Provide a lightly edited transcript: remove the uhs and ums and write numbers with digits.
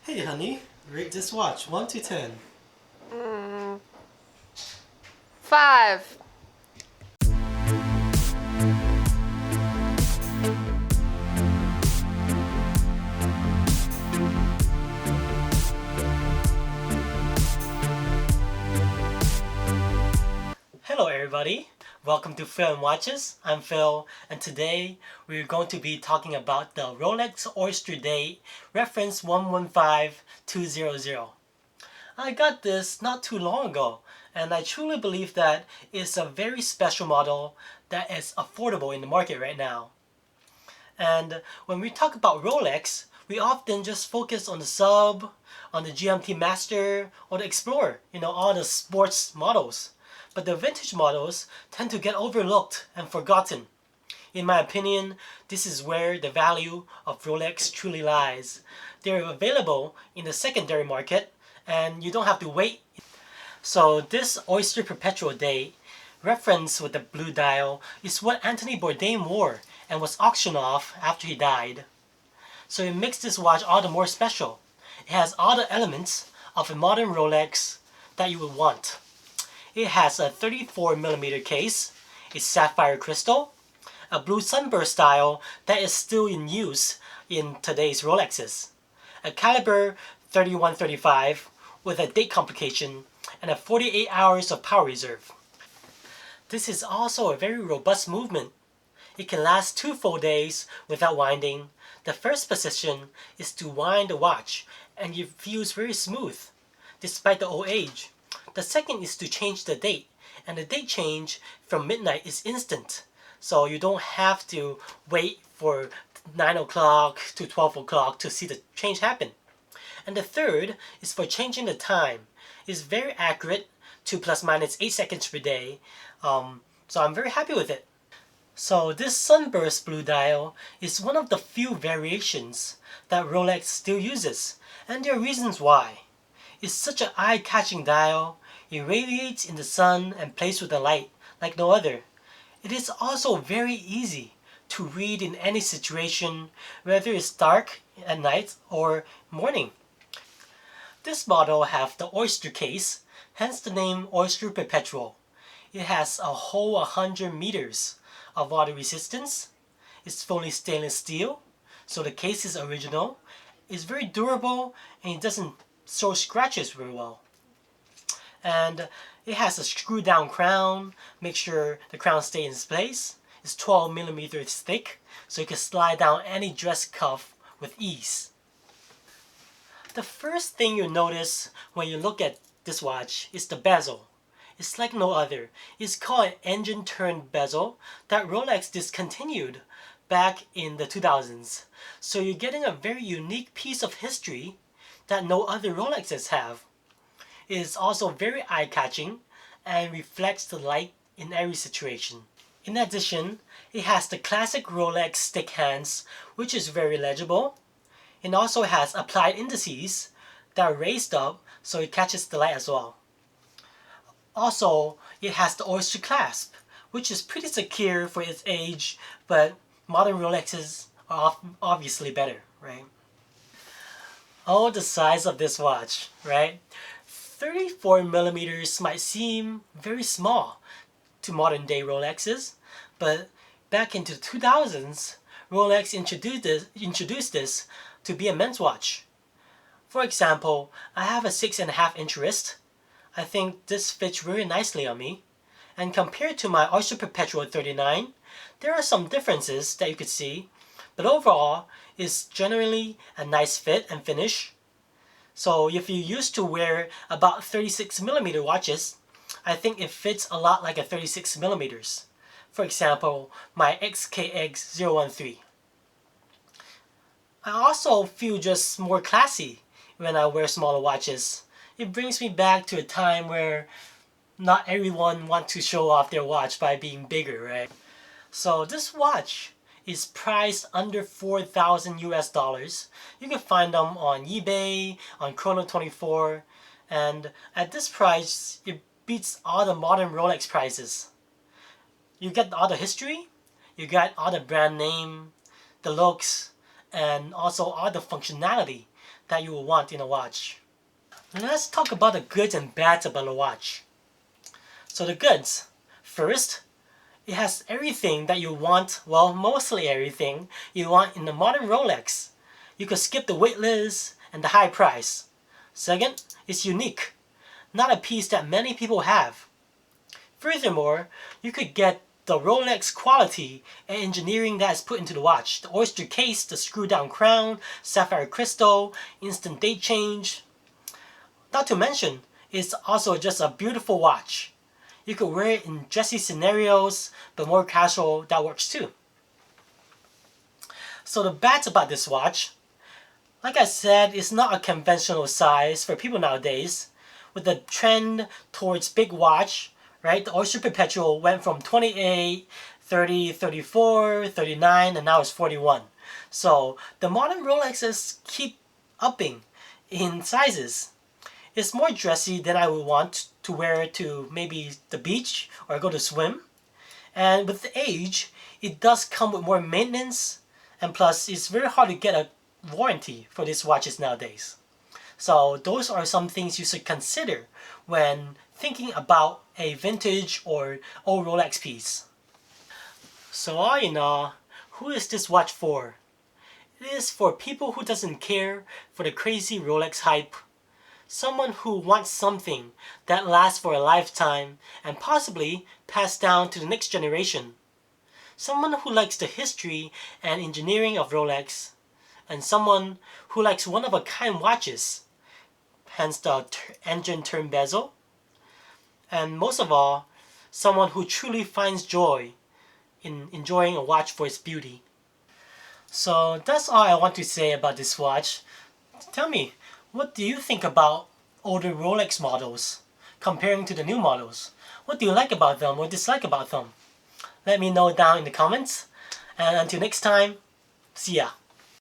Hey honey, rate this watch 1 to 10. 5. Hello everybody, welcome to Phil and Watches. I'm Phil, and today we're going to be talking about the Rolex Oyster Day reference 115200. I got this not too long ago, and I truly believe that it's a very special model that is affordable in the market right now. And when we talk about Rolex, we often just focus on the Sub, on the GMT Master, or the Explorer, all the sports models. But the vintage models tend to get overlooked and forgotten. In my opinion, this is where the value of Rolex truly lies. They're available in the secondary market, and you don't have to wait. So this Oyster Perpetual Day reference with the blue dial is what Anthony Bourdain wore and was auctioned off after he died. So it makes this watch all the more special. It has all the elements of a modern Rolex that you would want. It has a 34mm case, a sapphire crystal, a blue sunburst dial that is still in use in today's Rolexes, a caliber 3135 with a date complication, and a 48 hours of power reserve. This is also a very robust movement. It can last 2 full days without winding. The first position is to wind the watch, and it feels very smooth despite the old age. The second is to change the date, and the date change from midnight is instant, so you don't have to wait for 9 o'clock to 12 o'clock to see the change happen. And the third is for changing the time. It's very accurate, 2 plus minus 8 seconds per day, so I'm very happy with it. So this sunburst blue dial is one of the few variations that Rolex still uses, and there are reasons why. It's such an eye-catching dial, it radiates in the sun and plays with the light like no other. It is also very easy to read in any situation, whether it's dark at night or morning. This model has the Oyster case, hence the name Oyster Perpetual. It has a whole 100 meters of water resistance. It's fully stainless steel, so the case is original. It's very durable and it doesn't show scratches very well. And it has a screw down crown, make sure the crown stays in its place. It's 12 millimeters thick, so you can slide down any dress cuff with ease. The first thing you notice when you look at this watch is the bezel. It's like no other. It's called an engine turned bezel that Rolex discontinued back in the 2000s. So you're getting a very unique piece of history that no other Rolexes have. It is also very eye-catching and reflects the light in every situation. In addition, it has the classic Rolex stick hands, which is very legible. It also has applied indices that are raised up so it catches the light as well. Also, it has the Oyster clasp, which is pretty secure for its age, but modern Rolexes are obviously better, right? Oh, the size of this watch, right? 34 millimeters might seem very small to modern day Rolexes, but back into the 2000s, Rolex introduced this to be a men's watch. For example, I have a 6.5-inch wrist. I think this fits very nicely on me. And compared to my Oyster Perpetual 39, there are some differences that you could see, but overall, it's generally a nice fit and finish. So if you used to wear about 36mm watches, I think it fits a lot like a 36 millimeters. For example, my XKX013. I also feel just more classy when I wear smaller watches. It brings me back to a time where not everyone wants to show off their watch by being bigger, right? So this watch is priced under 4,000 US dollars. You can find them on eBay, on Chrono24, and at this price, it beats all the modern Rolex prices. You get all the history, you got all the brand name, the looks, and also all the functionality that you will want in a watch. Let's talk about the goods and bads about a watch. So the goods. First, it has everything that you want, well, mostly everything you want in the modern Rolex. You could skip the wait list and the high price. Second, it's unique, not a piece that many people have. Furthermore, you could get the Rolex quality and engineering that is put into the watch. The oyster case, the screw down crown, sapphire crystal, instant date change. Not to mention, it's also just a beautiful watch. You could wear it in dressy scenarios, but more casual, that works too. So the bad about this watch, like I said, it's not a conventional size for people nowadays. With the trend towards big watch, right? The Oyster Perpetual went from 28, 30, 34, 39, and now it's 41. So the modern Rolexes keep upping in sizes. It's more dressy than I would want to wear it to maybe the beach or go to swim. And with the age, it does come with more maintenance, and plus it's very hard to get a warranty for these watches nowadays. So those are some things you should consider when thinking about a vintage or old Rolex piece. So all in all, who is this watch for? It is for people who doesn't care for the crazy Rolex hype. Someone who wants something that lasts for a lifetime and possibly pass down to the next generation. Someone who likes the history and engineering of Rolex. And someone who likes one-of-a-kind watches, hence the engine turn bezel. And most of all, someone who truly finds joy in enjoying a watch for its beauty. So that's all I want to say about this watch. Tell me, what do you think about older Rolex models comparing to the new models? What do you like about them or dislike about them? Let me know down in the comments. And until next time, see ya.